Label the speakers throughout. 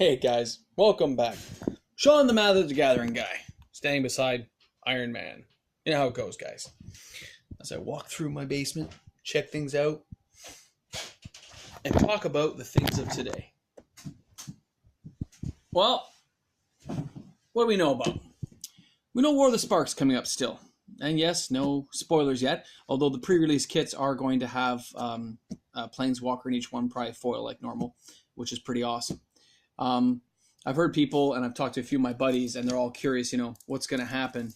Speaker 1: Hey guys, welcome back. Sean the Magic the Gathering guy, standing beside Iron Man. You know how it goes, guys. As I walk through my basement, check things out, and talk about the things of today. Well, what do we know about? We know War of the Sparks coming up still. And yes, no spoilers yet, although the pre-release kits are going to have a Planeswalker in each one, probably foil like normal, which is pretty awesome. I've heard people, and I've talked to a few of my buddies, and they're all curious, what's going to happen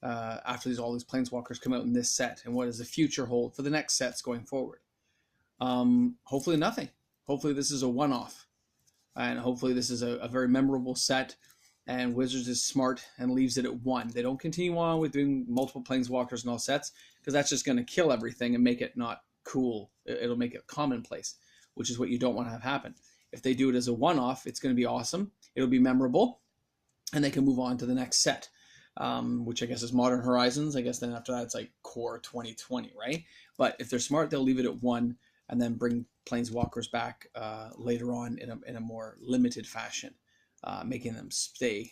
Speaker 1: after all these Planeswalkers come out in this set, and what does the future hold for the next sets going forward. Hopefully nothing. Hopefully this is a one-off, and hopefully this is a very memorable set, and Wizards is smart and leaves it at one. They don't continue on with doing multiple Planeswalkers in all sets, because that's just going to kill everything and make it not cool. It'll make it commonplace, which is what you don't want to have happen. If they do it as a one-off, it's going to be awesome. It'll be memorable, and they can move on to the next set, which I guess is Modern Horizons. I guess then after that, it's like Core 2020, right? But if they're smart, they'll leave it at one and then bring Planeswalkers back later on in a more limited fashion, making them stay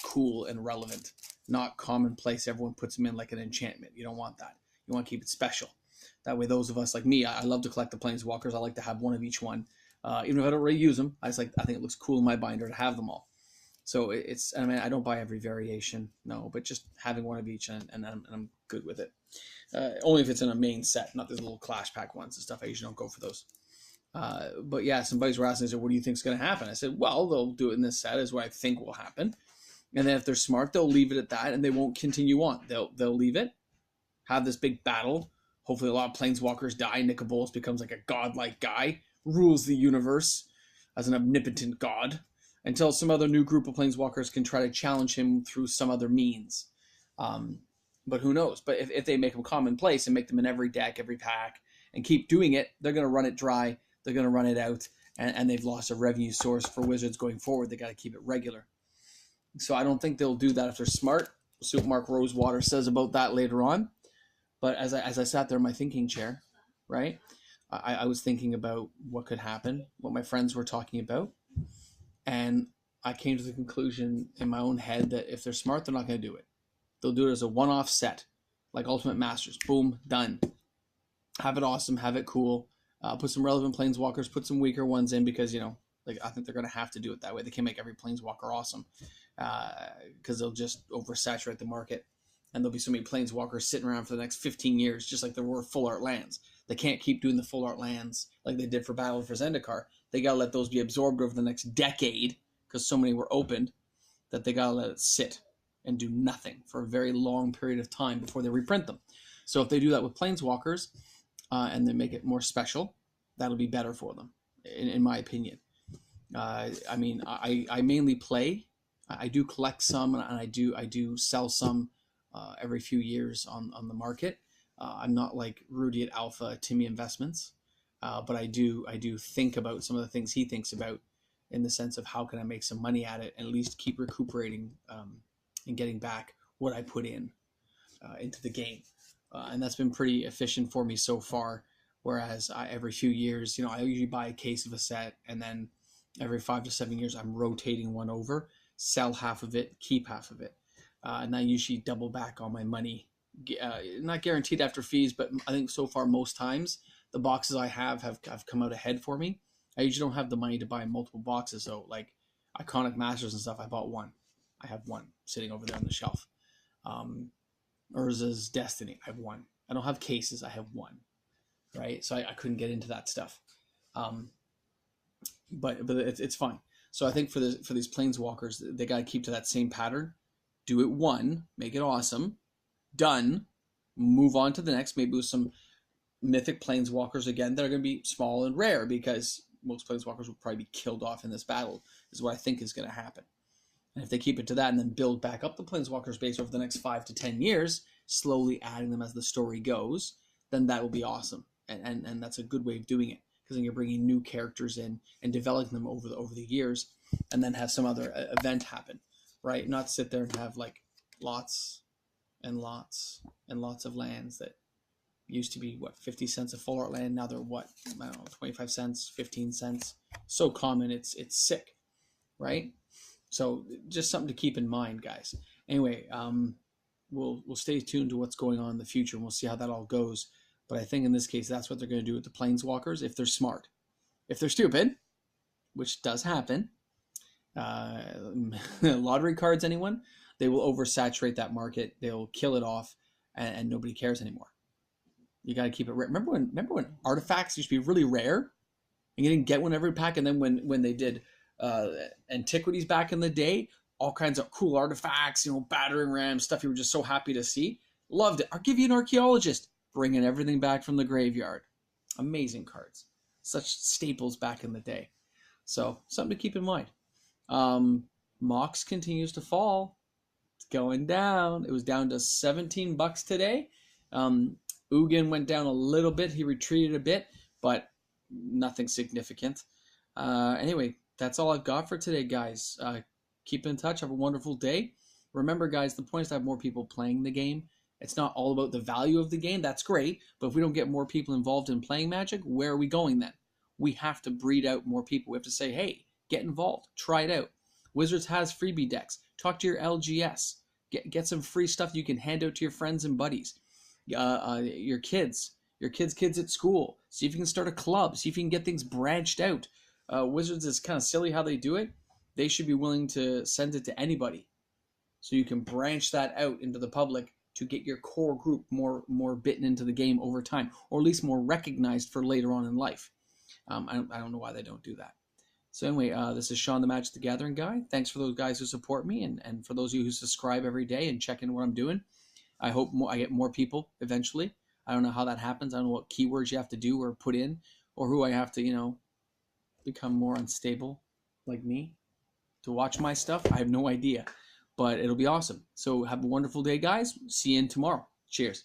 Speaker 1: cool and relevant, not commonplace. Everyone puts them in like an enchantment. You don't want that. You want to keep it special. That way, those of us like me, I love to collect the Planeswalkers. I like to have one of each one. Even if I don't really use them, I think it looks cool in my binder to have them all. So I don't buy every variation, no, but just having one of each, and I'm good with it. Only if it's in a main set, not these little Clash Pack ones and stuff. I usually don't go for those. But yeah, some buddies were asking, what do you think is going to happen? I said, well, they'll do it in this set, is what I think will happen. And then if they're smart, they'll leave it at that, and they won't continue on. They'll leave it, have this big battle. Hopefully a lot of Planeswalkers die. Nicobolas becomes like a godlike guy, rules the universe as an omnipotent god, until some other new group of Planeswalkers can try to challenge him through some other means. But who knows? But if they make them commonplace and make them in every deck, every pack, and keep doing it, they're going to run it dry. They're going to run it out, and they've lost a revenue source for Wizards going forward. They got to keep it regular. So I don't think they'll do that if they're smart. We'll see what Mark Rosewater says about that later on. But as I sat there in my thinking chair, right, I was thinking about what could happen, what my friends were talking about, and I came to the conclusion in my own head that if they're smart, they're not going to do it. They'll do it as a one-off set, like Ultimate Masters. Boom, done. Have it awesome, have it cool. Put some relevant Planeswalkers, put some weaker ones in, because, I think they're going to have to do it that way. They can't make every Planeswalker awesome, because they'll just oversaturate the market. And there'll be so many Planeswalkers sitting around for the next 15 years, just like there were full art lands. They can't keep doing the full art lands like they did for Battle for Zendikar. They got to let those be absorbed over the next decade, because so many were opened that they got to let it sit and do nothing for a very long period of time before they reprint them. So if they do that with Planeswalkers and they make it more special, that'll be better for them, in my opinion. I mainly play. I do collect some, and I do sell some every few years on the market. I'm not like Rudy at Alpha Timmy Investments, but I do think about some of the things he thinks about, in the sense of how can I make some money at it and at least keep recuperating and getting back what I put in into the game. And that's been pretty efficient for me so far. Whereas every few years, I usually buy a case of a set, and then every 5 to 7 years, I'm rotating one over, sell half of it, keep half of it. And I usually double back on my money. Not guaranteed after fees, but I think so far most times the boxes I have come out ahead for me. I usually don't have the money to buy multiple boxes, so like Iconic Masters and stuff, I bought one. I have one sitting over there on the shelf. Urza's Destiny, I have one. I don't have cases, I have one. Right? So I couldn't get into that stuff. But it's fine. So I think for these Planeswalkers, they got to keep to that same pattern. Do it one, make it awesome, done, move on to the next, maybe with some mythic Planeswalkers again that are going to be small and rare, because most Planeswalkers will probably be killed off in this battle, is what I think is going to happen. And if they keep it to that and then build back up the Planeswalker space over the next 5 to 10 years, slowly adding them as the story goes, then that will be awesome. And that's a good way of doing it, because then you're bringing new characters in and developing them over the years, and then have some other event happen. Right? Not sit there and have like lots and lots and lots of lands that used to be 50 cents a full art land. Now they're 25 cents, 15 cents. So common, it's sick. right? So just something to keep in mind, guys. Anyway, we'll stay tuned to what's going on in the future, and we'll see how that all goes. But I think in this case, that's what they're going to do with the planeswalkers if they're smart. If they're stupid, which does happen, lottery cards, anyone, they will oversaturate that market. They'll kill it off, and nobody cares anymore. You got to keep it rare. Remember when artifacts used to be really rare, and you didn't get one every pack? And then when they did antiquities back in the day, all kinds of cool artifacts, battering rams, stuff you were just so happy to see. Loved it. I'll give you an archaeologist, bringing everything back from the graveyard. Amazing cards. Such staples back in the day. So something to keep in mind. Mox continues to fall. It's going down. It was down to $17 today. Ugin went down a little bit. He retreated a bit, but nothing significant. Anyway, that's all I've got for today, guys. Keep in touch. Have a wonderful day. Remember, guys, the point is to have more people playing the game. It's not all about the value of the game. That's great. But if we don't get more people involved in playing Magic, where are we going then? We have to breed out more people. We have to say, hey, get involved. Try it out. Wizards has freebie decks. Talk to your LGS. Get some free stuff you can hand out to your friends and buddies. Your kids at school. See if you can start a club. See if you can get things branched out. Wizards is kind of silly how they do it. They should be willing to send it to anybody, so you can branch that out into the public to get your core group more bitten into the game over time, or at least more recognized for later on in life. I don't know why they don't do that. So anyway, this is Sean the Magic the Gathering guy. Thanks for those guys who support me, and for those of you who subscribe every day and check in what I'm doing. I hope I get more people eventually. I don't know how that happens. I don't know what keywords you have to do or put in, or who I have to, become more unstable like me to watch my stuff. I have no idea, but it'll be awesome. So have a wonderful day, guys. See you in tomorrow. Cheers.